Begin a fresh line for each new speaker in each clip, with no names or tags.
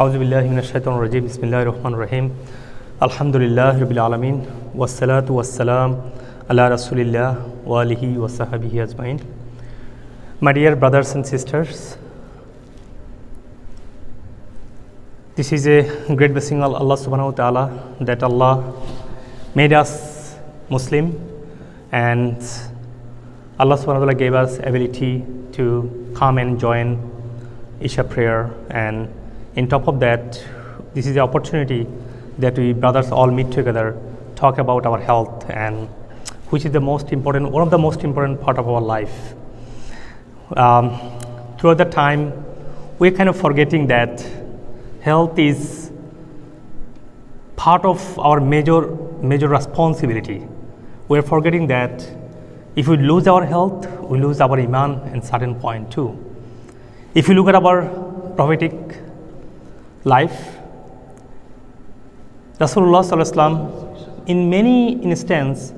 Auzubillahi minash-shaytanir rajim. Bismillahir-rahmanir-rahim. Alhamdulillahi rabbil alamin. Wassalatu wassalam ala rasulillah wa alihi wa sahbihi ajmain. My dear brothers and sisters, this is a great blessing of Allah subhanahu wa ta'ala that Allah made us Muslim, and Allah subhanahu wa ta'ala gave us ability to come and join Isha prayer, and in top of that, this is the opportunity that we brothers all meet together, talk about our health, and which is the most important, one of the most important part of our life. Throughout the time, we're kind of forgetting that health is part of our major responsibility. We're forgetting that if we lose our health, we lose our iman in certain point too. If you look at our prophetic life, Rasulullah sallallahu alaihi wasallam, in many instances,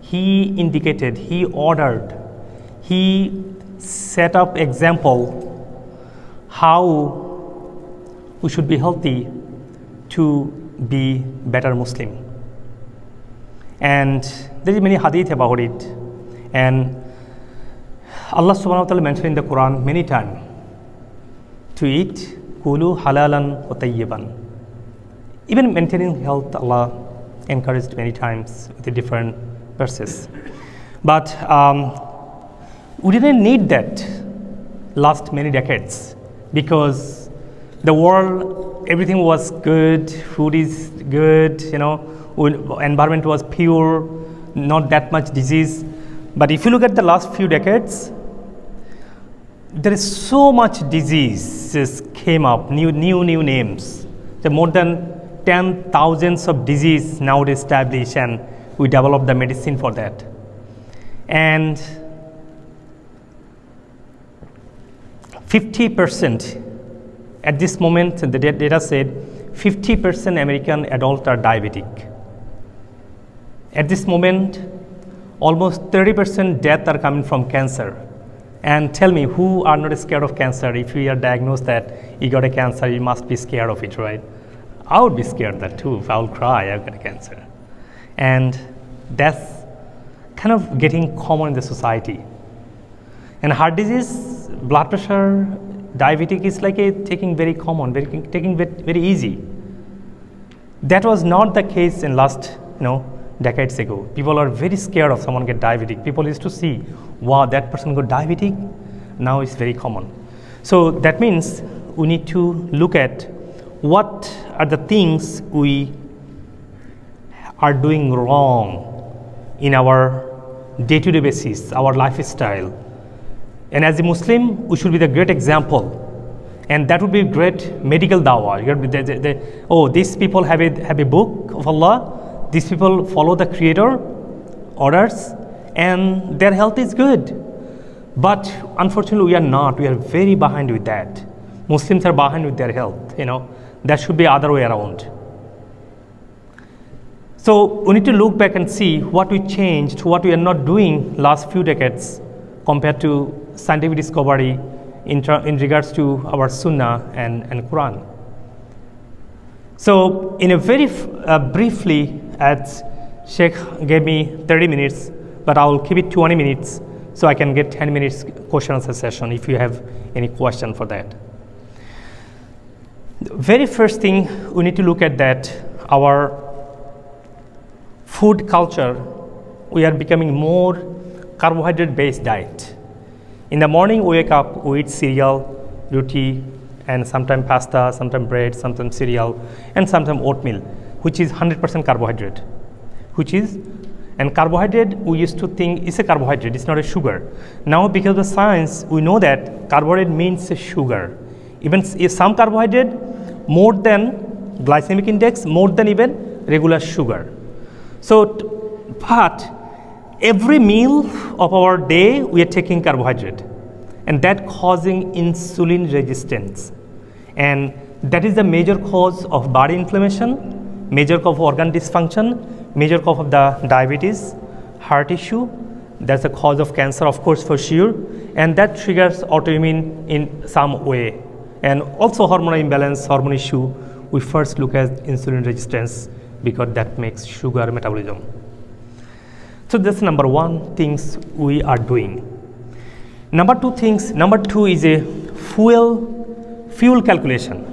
he indicated, he ordered, he set up example how we should be healthy to be better Muslim. And there is many hadith about it, and Allah subhanahu wa ta'ala mentioned in the Quran many times to eat kulu halalan wa tayyiban. Even maintaining health, Allah encouraged many times with the different verses. But we didn't need that last many decades, because the world, everything was good, food is good, environment was pure, not that much disease. But if you look at the last few decades, there is so much diseases came up, new names. There are more than 10,000 of disease now established, and we developed the medicine for that. And 50% at this moment, the data said 50% American adults are diabetic. At this moment, almost 30% deaths are coming from cancer. And tell me, who are not scared of cancer? If you are diagnosed that you got a cancer, you must be scared of it, right? I would be scared of that too. If I would cry, I've got a cancer. And that's kind of getting common in the society. And heart disease, blood pressure, diabetic is like taking very common, taking very easy. That was not the case in last, decades ago. People are very scared of someone get diabetic. People used to see, wow, that person got diabetic. Now it's very common. So that means we need to look at what are the things we are doing wrong in our day-to-day basis, our lifestyle. And as a Muslim, we should be the great example. And that would be great medical dawah. These people have a book of Allah. These people follow the Creator orders, and their health is good. But unfortunately, we are not. We are very behind with that. Muslims are behind with their health. That should be other way around. So we need to look back and see what we changed, what we are not doing last few decades compared to scientific discovery in regards to our Sunnah and Quran. So in a very briefly, as Sheikh gave me 30 minutes, but I will keep it 20 minutes so I can get 10 minutes question answer session if you have any question for that. The very first thing we need to look at that our food culture, we are becoming more carbohydrate based diet. In the morning we wake up, we eat cereal, roti, and sometimes pasta, sometimes bread, sometimes cereal, and sometimes oatmeal, which is 100% carbohydrate. And carbohydrate, we used to think it's a carbohydrate, it's not a sugar. Now because of the science, we know that carbohydrate means a sugar. Even if some carbohydrate, more than glycemic index, more than even regular sugar. So, but every meal of our day, we are taking carbohydrate, and that causing insulin resistance. And that is the major cause of body inflammation, major cause of organ dysfunction, major cause of the diabetes, heart issue. That's the cause of cancer, of course, for sure. And that triggers autoimmune in some way. And also hormonal imbalance, hormone issue, we first look at insulin resistance because that makes sugar metabolism. So that's number one things we are doing. Number two is a fuel calculation.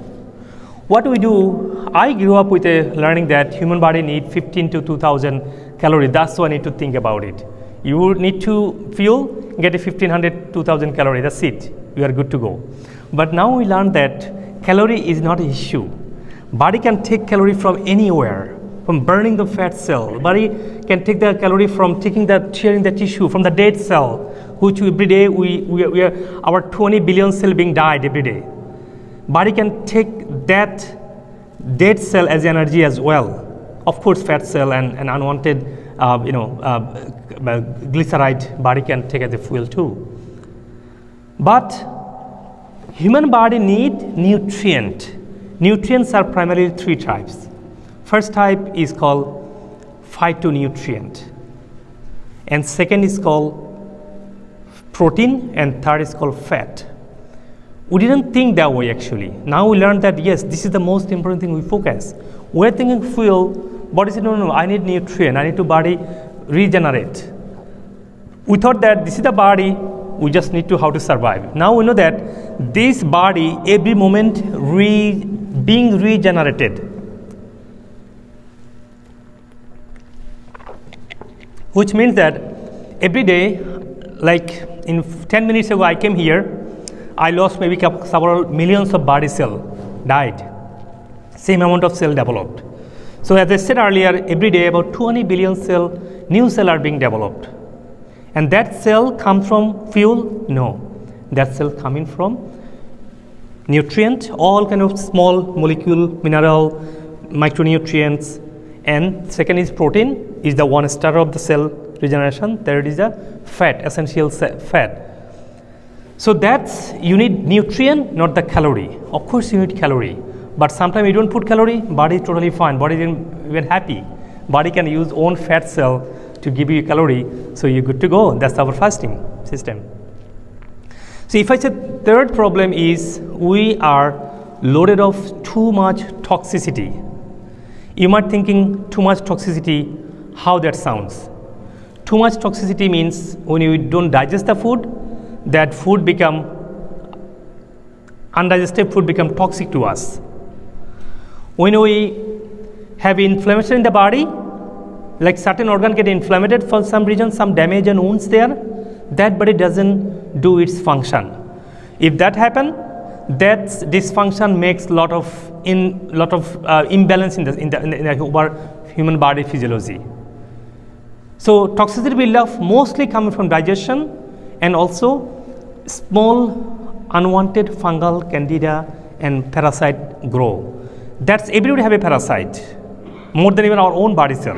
What we do, I grew up with a learning that human body need 15 to 2000 calories. That's why I need to think about it. You need to fuel, get a 1500, 2000 calories, that's it. You are good to go. But now we learn that calorie is not an issue. Body can take calorie from anywhere, from burning the fat cell. Body can take the calorie from tearing the tissue from the dead cell, which every day we are, our 20 billion cell being died every day. Body can take that dead cell as energy as well. Of course, fat cell and unwanted glyceride body can take as a fuel too. But human body need nutrient. Nutrients are primarily three types. First type is called phytonutrient, and second is called protein, and third is called fat. We didn't think that way actually. Now we learned that yes, this is the most important thing we focus. We're thinking fuel, body said no, I need nutrient, I need to body regenerate. We thought that this is the body, we just need to how to survive. Now we know that this body every moment being regenerated. Which means that every day, like in 10 minutes ago I came here, I lost maybe several millions of body cell died. Same amount of cell developed. So as I said earlier, every day about 20 billion new cell are being developed. And that cell comes from fuel? No. That cell coming from nutrient, all kind of small molecule, mineral, micronutrients. And second is protein, is the one starter of the cell regeneration. Third is the fat, essential fat. So that's, you need nutrient, not the calorie. Of course you need calorie, but sometimes you don't put calorie, body is totally fine, body is even happy. Body can use own fat cell to give you calorie, so you're good to go. That's our fasting system. So if I say third problem is we are loaded of too much toxicity. You might thinking too much toxicity, how that sounds. Too much toxicity means when you don't digest the food, that food become, undigested food become toxic to us. When we have inflammation in the body, like certain organ get inflamed for some reason, some damage and wounds there, that body doesn't do its function. If that happen, that dysfunction makes lot of imbalance in the human body physiology. So toxicity build-up mostly coming from digestion, and also small unwanted fungal candida and parasite grow. That's everybody have a parasite, more than even our own body cell.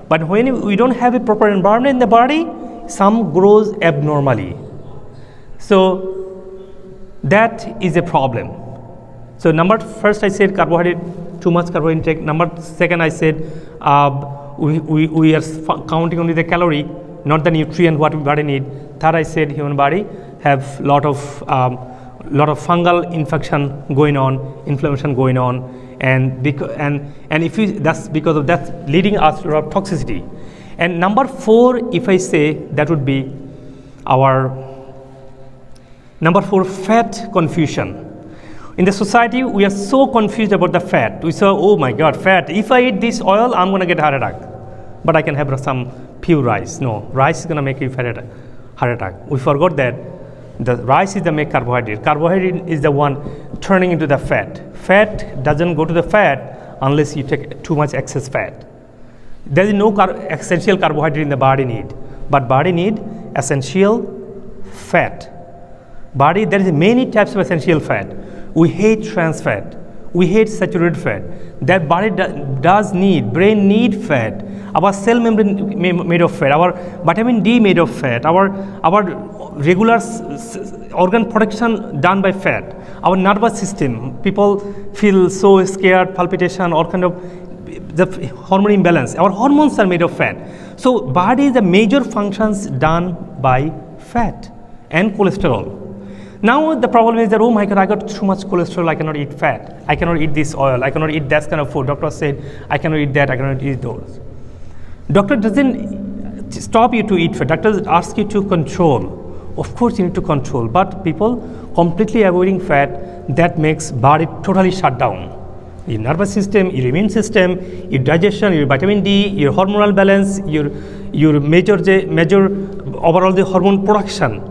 But when we don't have a proper environment in the body, some grows abnormally. So that is a problem. So first I said carbohydrate, too much carbohydrate intake. Second I said we are counting only the calorie, not the nutrient what we body need. Third I said human body have lot of fungal infection going on, inflammation going on, and if that's because of that leading us to a lot of toxicity. And number 4, if I say, that would be our number 4, fat confusion. In the society, we are so confused about the fat. We say, oh my God, fat. If I eat this oil, I'm going to get heart attack. But I can have some pure rice. No, rice is going to make you heart attack. We forgot that the rice is the make carbohydrate. Carbohydrate is the one turning into the fat. Fat doesn't go to the fat unless you take too much excess fat. There is no essential carbohydrate in the body need, but body need essential fat. Body, there is many types of essential fat. We hate trans fat. We hate saturated fat. That body does need, brain need fat. Our cell membrane made of fat. Our vitamin D made of fat. Our regular organ protection done by fat. Our nervous system, people feel so scared, palpitation, all kind of the hormone imbalance. Our hormones are made of fat. So body, the major functions done by fat and cholesterol. Now the problem is that, oh my God, I got too much cholesterol, I cannot eat fat, I cannot eat this oil, I cannot eat that kind of food. Doctor said, I cannot eat that, I cannot eat those. Doctor doesn't stop you to eat fat, doctor asks you to control. Of course you need to control, but people completely avoiding fat, that makes body totally shut down. Your nervous system, your immune system, your digestion, your vitamin D, your hormonal balance, your major overall the hormone production,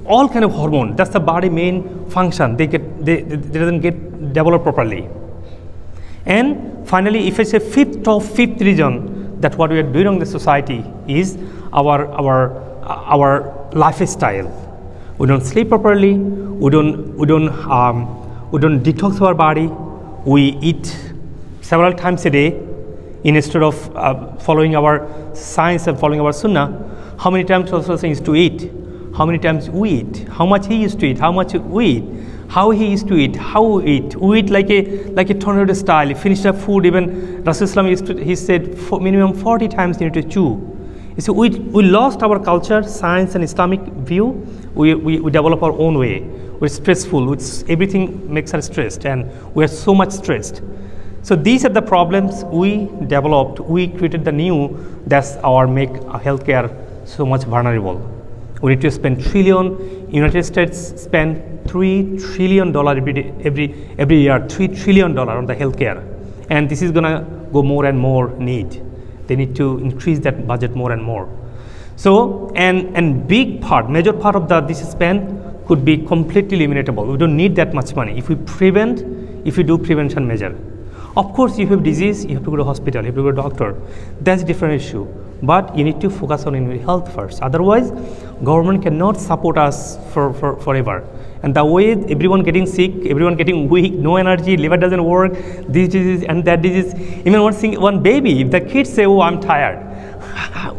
all kind of hormone. That's the body main function. They doesn't get developed properly. And finally, if it's a fifth reason that what we are doing in the society is our lifestyle. We don't sleep properly. We don't detox our body. We eat several times a day instead of following our science and following our sunnah. How many times Rasul used to eat? How many times we eat? How much he used to eat? How much we eat? How he used to eat? How we eat? We eat like a tornado style. He finished up food. Even Rasul he said minimum 40 times you need to chew. You see, we lost our culture, science, and Islamic view. We develop our own way. We're stressful. Everything makes us stressed, and we are so much stressed. So these are the problems we developed. We created the new. That's our make healthcare so much vulnerable. We need to spend trillion. United States spend $3 trillion every year. $3 trillion on the healthcare, and this is gonna go more and more need. They need to increase that budget more and more. So, and major part of this spend could be completely eliminatable. We don't need that much money. If we do prevention measure. Of course, if you have disease, you have to go to hospital, you have to go to doctor. That's a different issue. But you need to focus on your health first. Otherwise, government cannot support us forever. And the way everyone getting sick, everyone getting weak, no energy, liver doesn't work, this disease and that disease. Even one baby, if the kids say, "Oh, I'm tired,"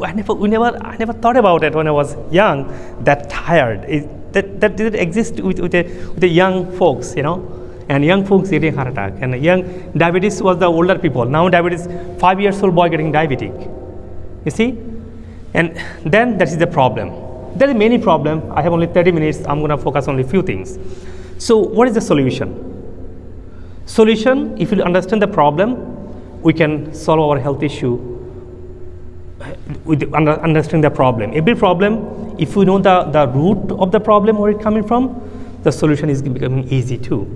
I never thought about it when I was young. That tired that didn't exist with the young folks, And young folks getting heart attack, and young diabetes was the older people. Now diabetes, 5 years old boy getting diabetic. You see, and then that is the problem. There are many problems. I have only 30 minutes. I'm going to focus on a few things. So what is the solution? Solution, if you understand the problem, we can solve our health issue with understanding the problem. Every problem, if we know the root of the problem, where it's coming from, the solution is becoming easy too.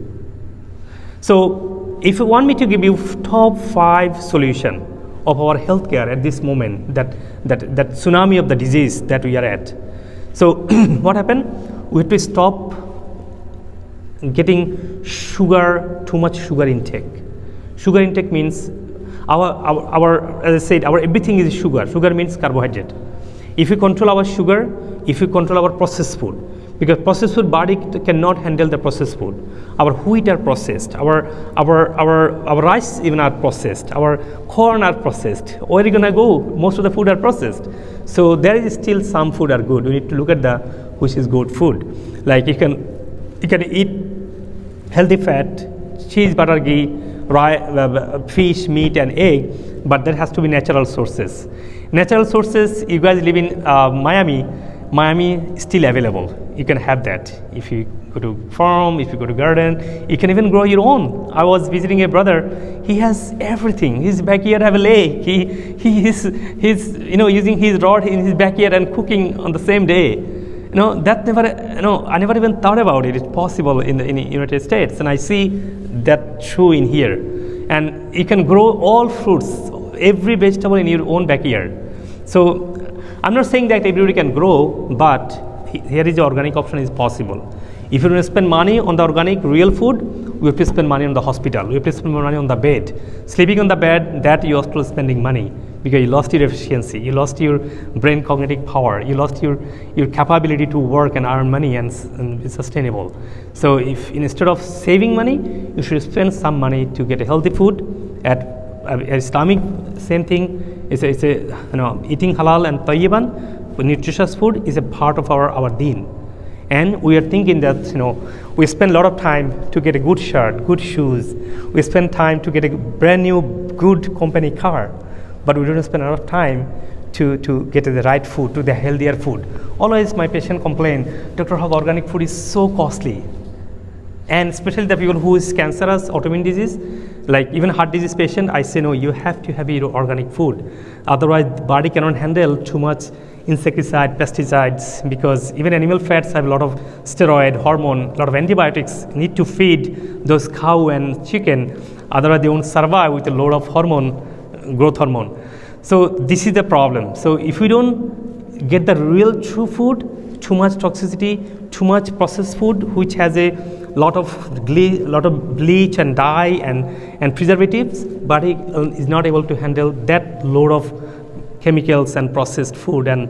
So if you want me to give you top 5 solution of our healthcare at this moment, that tsunami of the disease that we are at. So what happened? We have to stop getting too much sugar intake. Sugar intake means our as I said, our everything is sugar. Sugar means carbohydrate. If we control our sugar, if we control our processed food, because processed food body cannot handle the processed food. Our wheat are processed, our rice even are processed, our corn are processed. Where are you gonna go? Most of the food are processed. So there is still some food are good. We need to look at which is good food. Like you can eat healthy fat, cheese, butter, ghee, fish, meat, and egg, but there has to be natural sources. Natural sources. You guys live in Miami. Miami is still available. You can have that. If you go to farm, if you go to garden, you can even grow your own. I was visiting a brother. He has everything. His backyard have a lake. He's using his rod in his backyard and cooking on the same day. I never even thought about it. It's possible in the United States, and I see that true in here. And you can grow all fruits, every vegetable in your own backyard. So I'm not saying that everybody can grow, but here is the organic option is possible. If you want to spend money on the organic real food, we have to spend money on the hospital. We have to spend money on the bed. Sleeping on the bed, that you are still spending money because you lost your efficiency, you lost your brain cognitive power, you lost your capability to work and earn money and be sustainable. So if instead of saving money, you should spend some money to get a healthy food. At Islamic, same thing. It's eating halal and tayyiban, nutritious food is a part of our deen. And we are thinking that, we spend a lot of time to get a good shirt, good shoes. We spend time to get a brand new, good company car. But we don't spend a lot of time to get the right food, to the healthier food. Always my patient complain, Dr. Haque, organic food is so costly. And especially the people who is cancerous, autoimmune disease, like even heart disease patient, I say no, you have to have your organic food. Otherwise, the body cannot handle too much insecticide, pesticides, because even animal fats have a lot of steroid, hormone, a lot of antibiotics need to feed those cow and chicken. Otherwise, they won't survive with a load of hormone, growth hormone. So this is the problem. So if we don't get the real true food, too much toxicity, too much processed food, which has a lot of bleach and dye and preservatives, body is not able to handle that load of chemicals and processed food, and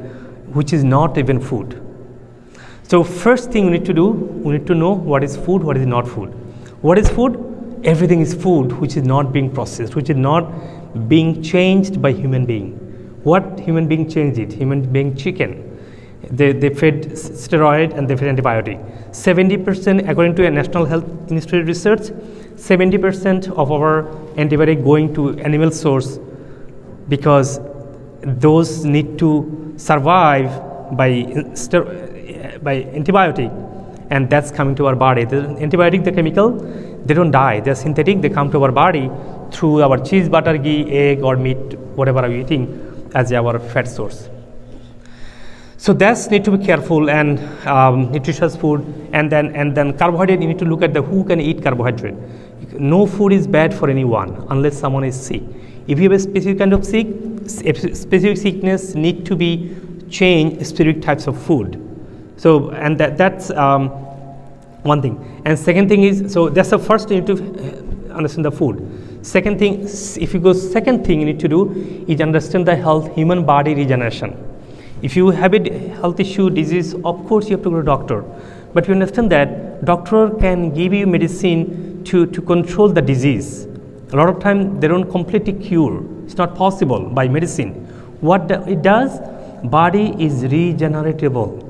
which is not even food. So first thing we need to do, we need to know what is food, what is not food. What is food? Everything is food which is not being processed, which is not being changed by human being. What human being changed it? Human being chicken. They fed steroid and they fed antibiotic. 70%, according to a National Health Institute research, 70% of our antibiotic going to animal source, because those need to survive by antibiotic, and that's coming to our body. The antibiotic, the chemical, they don't die, they're synthetic, they come to our body through our cheese, butter, ghee, egg or meat, whatever are we eating as our fat source. So that's need to be careful, and nutritious food, and then carbohydrate, you need to look at who can eat carbohydrate. No food is bad for anyone unless someone is sick. If you have a specific kind of specific sickness need to be changed specific types of food. So, and that's one thing. And second thing is, so that's the first you need to understand the food. Second thing, if you go second thing you need to do is understand the human body regeneration. If you have a health issue, disease, of course you have to go to doctor. But you understand that doctor can give you medicine to control the disease. A lot of time they don't completely cure. It's not possible by medicine. What it does, body is regeneratable.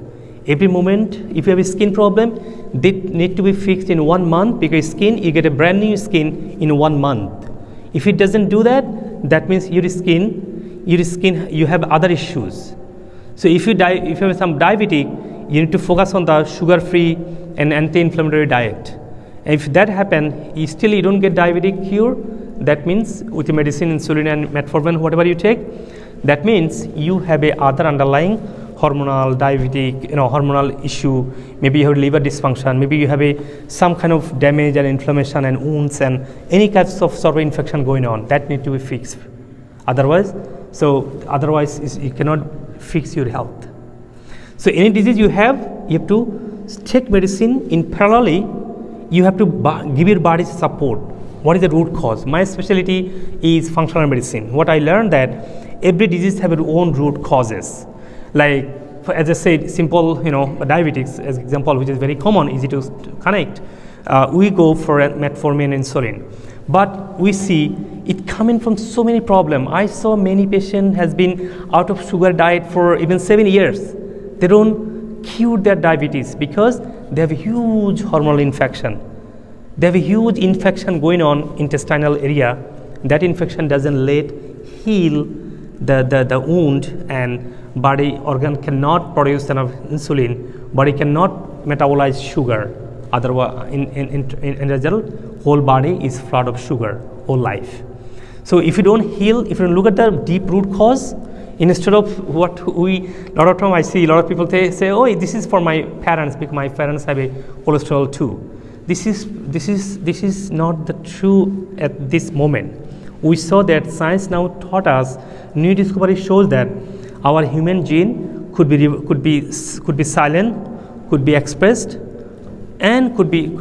Every moment, if you have a skin problem, they need to be fixed in 1 month, because skin, you get a brand new skin in 1 month. If it doesn't do that, that means your skin, you have other issues. So if you have some diabetic, you need to focus on the sugar-free and anti-inflammatory diet. And if that happens, you don't get diabetic cure, that means with the medicine, insulin and metformin, whatever you take, that means you have a other underlying hormonal, diabetic, hormonal issue. Maybe you have liver dysfunction, maybe you have some kind of damage and inflammation and wounds and any kinds of sort of infection going on, that need to be fixed. Otherwise you cannot fix your health. So any disease you have to take medicine in parallelly. You have to give your body support. What is the root cause? My specialty is functional medicine. What I learned that every disease have its own root causes. Like, as I said, simple, diabetics as example, which is very common, easy to connect. We go for metformin and insulin. But we see it coming from so many problems. I saw many patients has been out of sugar diet for even 7 years. They don't cure their diabetes because they have a huge hormonal infection. They have a huge infection going on intestinal area. That infection doesn't heal the wound, and body organ cannot produce enough insulin. Body cannot metabolize sugar. Otherwise, in result, whole body is flood of sugar, whole life. So if you don't heal, if you don't look at the deep root cause, instead of a lot of time I see a lot of people say, oh, this is for my parents because my parents have a cholesterol too. This is not the true at this moment. We saw that science now taught us, new discovery shows that our human gene could be silent, could be expressed, and could be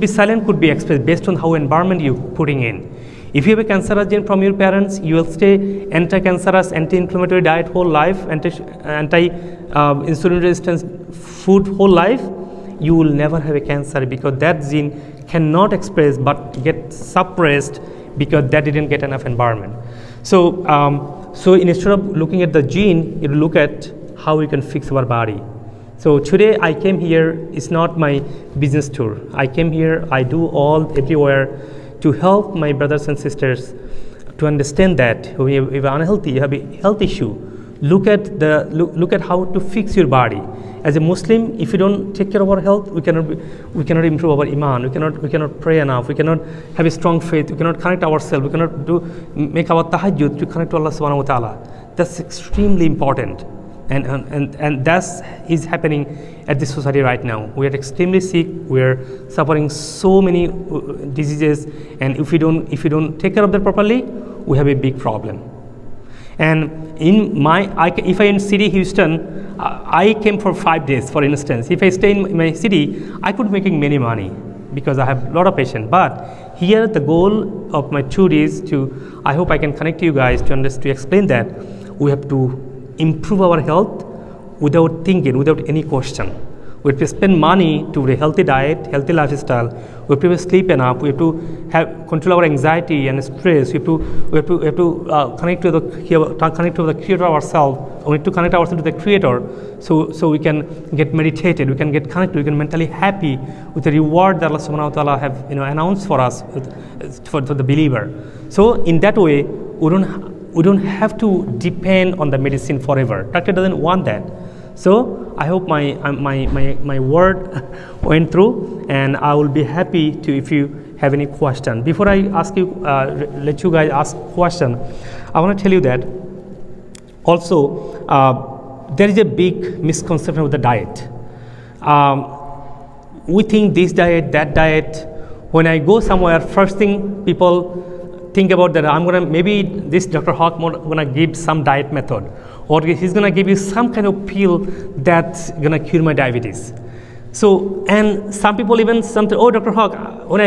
silent, could be expressed based on how environment you're putting in. If you have a cancerous gene from your parents, you will stay anti-cancerous, anti-inflammatory diet whole life, anti-insulin resistance food whole life, you will never have a cancer because that gene cannot express but get suppressed because that didn't get enough environment. So instead of looking at the gene, you look at how we can fix our body. So today I came here, it's not my business tour. I came here, I do everywhere to help my brothers and sisters to understand that when you're unhealthy, you have a health issue, look at how to fix your body. As a Muslim, if you don't take care of our health, we cannot improve our iman. We cannot pray enough. We cannot have a strong faith. We cannot connect ourselves. We cannot make our tahajjud to connect to Allah subhanahu wa ta'ala. That's extremely important, and that is happening at this society right now. We are extremely sick. We are suffering so many diseases, and if we don't take care of them properly, we have a big problem. And if I in city Houston, I came for 5 days, for instance. If I stay in my city, I could making many money because I have a lot of patients. But here the goal of my tour is I hope I can connect to you guys to explain that we have to improve our health without thinking, without any question. We have to spend money to a healthy diet, healthy lifestyle. We have to sleep enough. We have to control our anxiety and stress. We have to connect to the Creator ourselves. We need to connect ourselves to the Creator, so we can get meditated. We can get connected. We can mentally happy with the reward that Allah Subhanahu wa Taala have announced for us for the believer. So in that way, we don't have to depend on the medicine forever. Doctor doesn't want that. So I hope my word went through, and I will be happy to if you have any question. Before I ask you, let you guys ask question, I want to tell you that also there is a big misconception with the diet. We think this diet, that diet. When I go somewhere, first thing people think about that maybe this Dr. Haque gonna give some diet method, or he's gonna give you some kind of pill that's gonna cure my diabetes. So, and some people even Dr. Haque,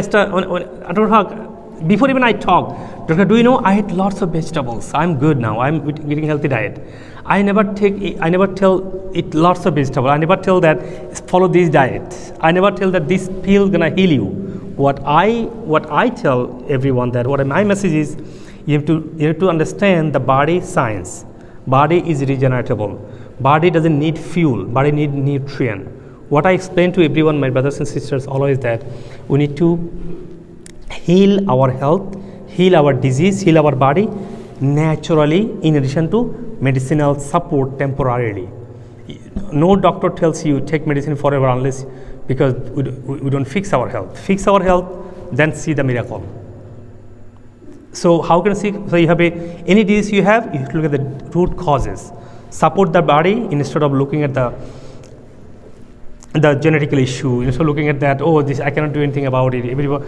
Dr. Haque, before even I talk, Doctor, do you know I eat lots of vegetables? I'm good now. I'm eating healthy diet. I never tell eat lots of vegetables. I never tell that follow this diet. I never tell that this pill gonna heal you. What I tell everyone that my message is, you have to understand the body science. Body is regeneratable. Body doesn't need fuel. Body need nutrient. What I explain to everyone, my brothers and sisters, always that we need to heal our health, heal our disease, heal our body naturally, in addition to medicinal support temporarily. No doctor tells you take medicine forever unless because we don't fix our health. Fix our health, then see the miracle. So how can you see? So you have any disease you have to look at the root causes. Support the body instead of looking at the genetical issue. Instead of looking at that, this I cannot do anything about it. Everybody,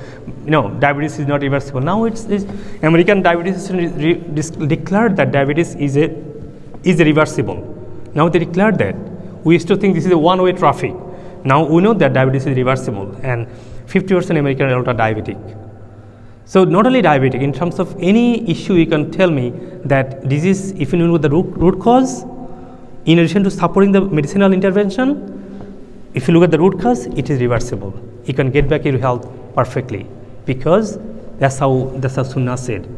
diabetes is not reversible. Now it's American Diabetes declared that diabetes is reversible. Now they declared that. We used to think this is a one-way traffic. Now we know that diabetes is reversible, and 50% American adults are diabetic. So not only diabetic, in terms of any issue, you can tell me that disease, if you know the root cause, in addition to supporting the medicinal intervention, if you look at the root cause, it is reversible. You can get back your health perfectly, because that's how Sunnah said.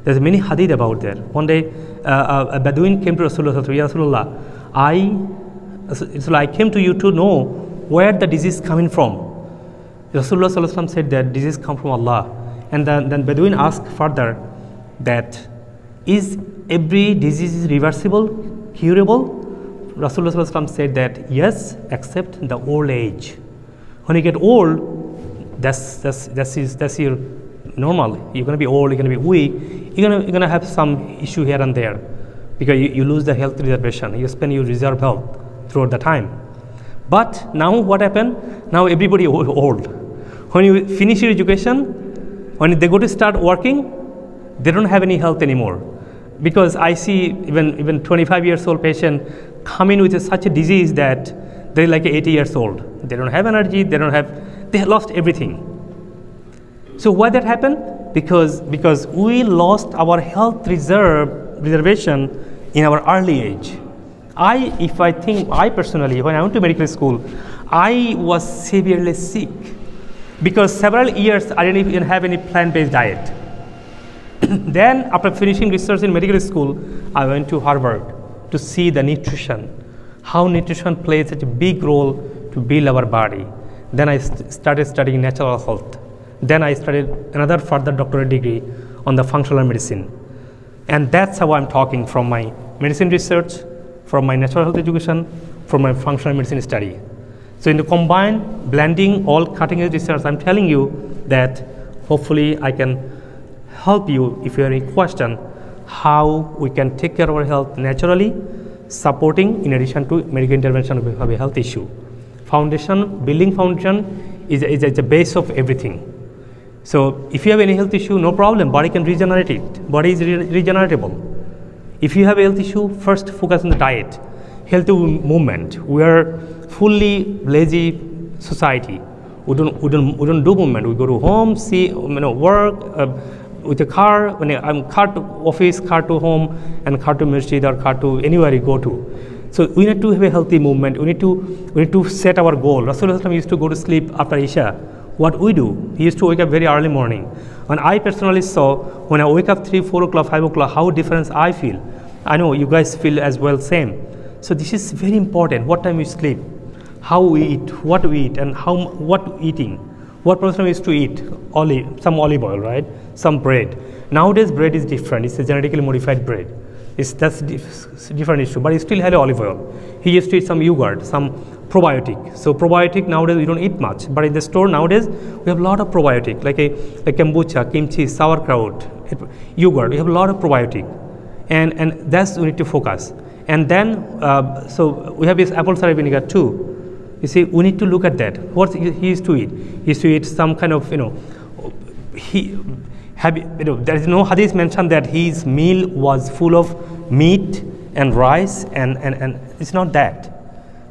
There's many hadith about that. One day, a Bedouin came to Rasulullah, Ya Rasulullah, I came to you to know where the disease coming from. Rasulullah said that disease come from Allah. And then Bedouin asked further that is every disease reversible, curable? Rasulullah said that yes, except the old age. When you get old, that's your normal. You're gonna be old, you're gonna be weak, you're gonna have some issue here and there, because you lose the health reservation. You spend your reserve health throughout the time. But now what happened? Now everybody old. When you finish your education, when they go to start working, they don't have any health anymore. Because I see even 25 years old patient come in with such a disease that they're like 80 years old. They don't have energy, they have lost everything. So why that happened? Because we lost our health reservation in our early age. I personally, when I went to medical school, I was severely sick. Because several years I didn't even have any plant-based diet. Then after finishing research in medical school, I went to Harvard to see the nutrition, how nutrition plays such a big role to build our body. Then I started studying natural health. Then I studied another further doctorate degree on the functional medicine. And that's how I'm talking from my medicine research, from my natural health education, from my functional medicine study. So in the combined, blending all cutting edge research, I'm telling you that hopefully I can help you if you have any question, how we can take care of our health naturally, supporting in addition to medical intervention if we have a health issue. Foundation, building foundation is the base of everything. So if you have any health issue, no problem, body can regenerate it. Body is regeneratable. If you have a health issue, first focus on the diet, healthy movement. We are fully lazy society. We don't do movement. We go to home, see, work with a car. When I'm car to office, car to home, and car to masjid or car to anywhere you go to. So we need to have a healthy movement. We need to set our goal. Rasulullah used to go to sleep after Isha. What we do, he used to wake up very early morning. And I personally saw when I wake up 3, 4 o'clock, 5 o'clock, how different I feel. I know you guys feel as well same. So this is very important. What time we sleep, how we eat, what we eat, and what eating. What person we used to eat? Some olive oil, right? Some bread. Nowadays bread is different. It's a genetically modified bread. That's different issue. But he still had olive oil. He used to eat some yogurt, some probiotic. So probiotic nowadays we don't eat much, but in the store nowadays we have a lot of probiotic, like kombucha, kimchi, sauerkraut, yogurt. We have a lot of probiotic, and that's we need to focus. And then so we have this apple cider vinegar too. You see, we need to look at that. What he used to eat? He used to eat some kind of there is no hadith mentioned that his meal was full of meat and rice and it's not that.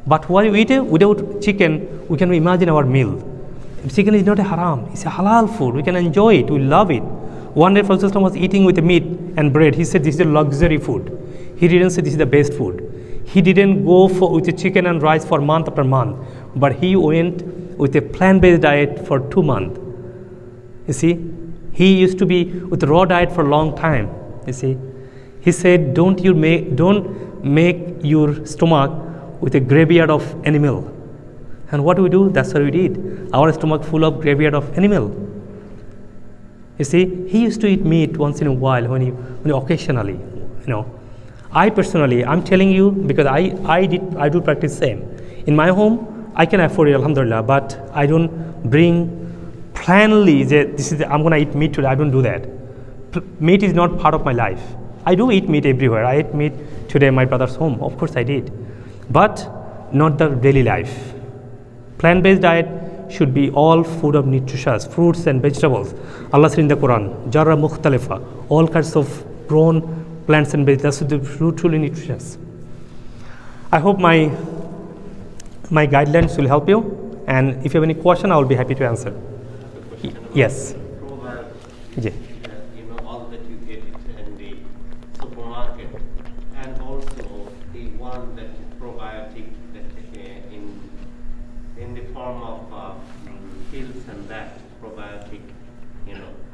But what you eat without chicken, we can imagine our meal. Chicken is not a haram, it's a halal food. We can enjoy it, we love it. One day Prophet was eating with meat and bread. He said this is a luxury food. He didn't say this is the best food. He didn't go with the chicken and rice for month after month, but he went with a plant-based diet for 2 months. You see, he used to be with a raw diet for a long time. You see, he said, don't make your stomach with a graveyard of animal. And what do we do? That's what we did. Our stomach full of graveyard of animal. You see, he used to eat meat once in a while, when occasionally, I personally, I'm telling you because I do practice same. In my home, I can afford it, alhamdulillah, but I don't bring planly that I'm gonna eat meat today. I don't do that. Meat is not part of my life. I do eat meat everywhere. I ate meat today in my brother's home. Of course I did. But not the daily life. Plant-based diet should be all food of nutritious, fruits and vegetables. Allah said in the Quran, Jarra mukhtalifa, all kinds of grown plants and vegetables, that's truly nutritious. I hope my guidelines will help you, and if you have any question, I will be happy to answer. Yes. Yeah.
All that you get in the supermarket, and also the one that probiotic that in the form of pills and that probiotic,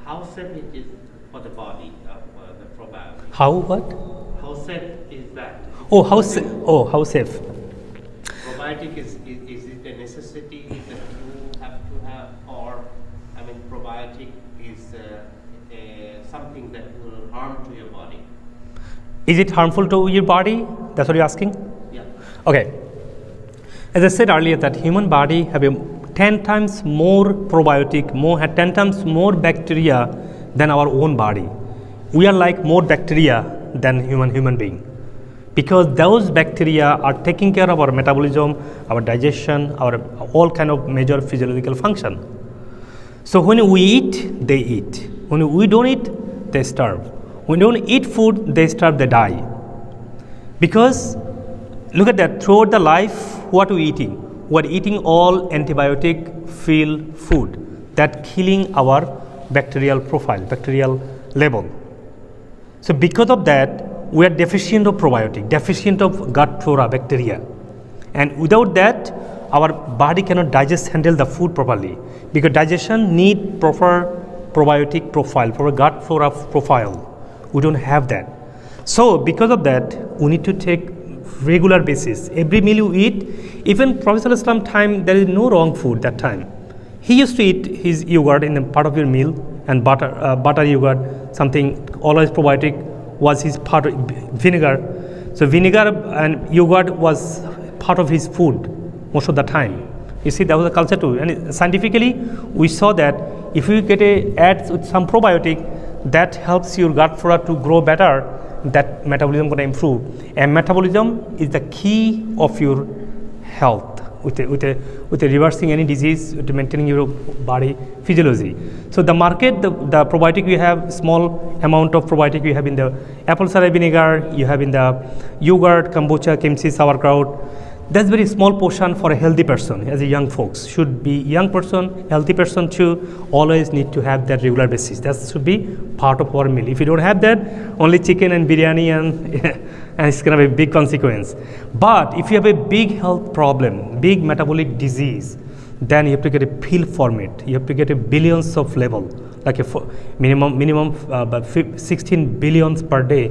how safe it is for the body, the probiotic?
How what?
How safe is that?
How safe?
Probiotic is it a necessity that you have to have, or probiotic is something that will harm to your body?
Is it harmful to your body? That's what you're asking?
Yeah.
Okay. As I said earlier, that human body have 10 times more probiotic, 10 times more bacteria than our own body. We are like more bacteria than human being, because those bacteria are taking care of our metabolism, our digestion, our all kind of major physiological function. So when we eat, they eat. When we don't eat, they starve. When we don't eat food, they starve, they die. Because look at that, throughout the life, what are we eating? We're eating all antibiotic-filled food that killing our bacterial profile, bacterial level. So because of that, we are deficient of probiotic, deficient of gut flora, bacteria. And without that, our body cannot handle the food properly, because digestion need proper probiotic profile, proper gut flora profile. We don't have that. So because of that, we need to take regular basis. Every meal you eat, even Prophet ﷺ time, there is no wrong food that time. He used to eat his yogurt in the part of your meal, and butter yogurt, something, always probiotic was his part of vinegar. So vinegar and yogurt was part of his food most of the time. You see, that was a culture too. And scientifically, we saw that if you add with some probiotic, that helps your gut flora to grow better, that metabolism going to improve. And metabolism is the key of your health, with reversing any disease, with maintaining your body physiology. So the market, the probiotic you have, small amount of probiotic you have in the apple cider vinegar, you have in the yogurt, kombucha, kimchi, sauerkraut. That's very small portion for a healthy person. As a young folks, should be young person, healthy person too, always need to have that regular basis. That should be part of our meal. If you don't have that, only chicken and biryani and it's gonna be a big consequence. But if you have a big health problem, big metabolic disease, then you have to get a pill from it. You have to get a billions of level, like a minimum 16 billions per day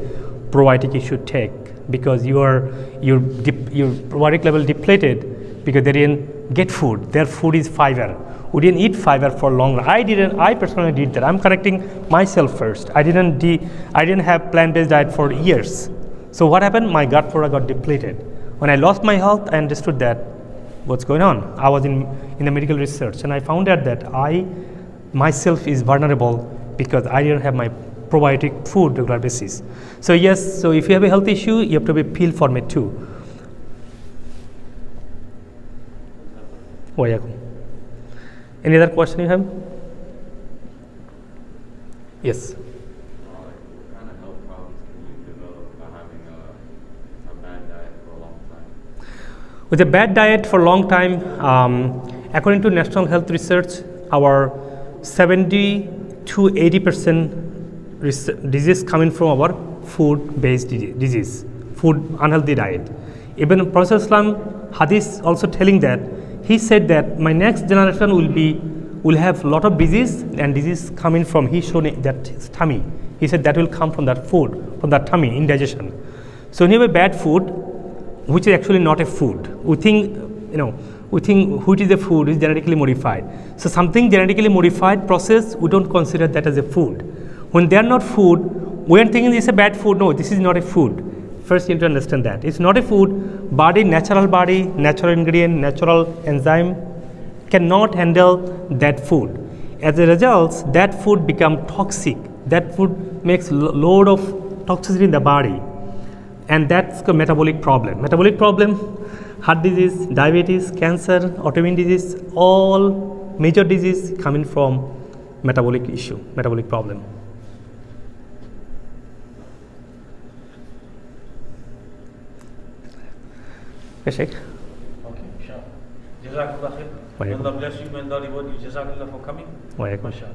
probiotic you should take, because your probiotic level depleted because they didn't get food. Their food is fiber. We didn't eat fiber for long. I personally did that. I'm correcting myself first. I didn't have plant-based diet for years. So what happened? My gut flora got depleted. When I lost my health, I understood that what's going on. I was in the medical research, and I found out that I myself is vulnerable because I didn't have my probiotic food regular basis. So yes, so if you have a health issue, you have to be pill for it too. Any other question you have? Yes.
What kind of health problems can you develop by having a bad diet for a long time?
With a bad diet for a long time, according to National Health Research, our 70 to 80% disease coming from our food-based disease, food unhealthy diet. Even Prophet Islam Hadith also telling that, he said that my next generation will have a lot of disease, and disease coming from, he showed that his tummy. He said that will come from that food, from that tummy, indigestion. So when you have a bad food, which is actually not a food, we think which is a food is genetically modified. So something genetically modified process, we don't consider that as a food. When they are not food, we are thinking this is a bad food. No, this is not a food. First you have to understand that. It's not a food. Body, natural ingredient, natural enzyme cannot handle that food. As a result, that food become toxic. That food makes load of toxicity in the body. And that's a metabolic problem. Metabolic problem, heart disease, diabetes, cancer, autoimmune disease, all major disease coming from metabolic issue, metabolic problem. Yes, Sheikh.
Okay, sure. Jazakallah khair. May Allah bless you, may Allah reward you. Jazakallah for coming.
Wa alaikum.
Mashallah.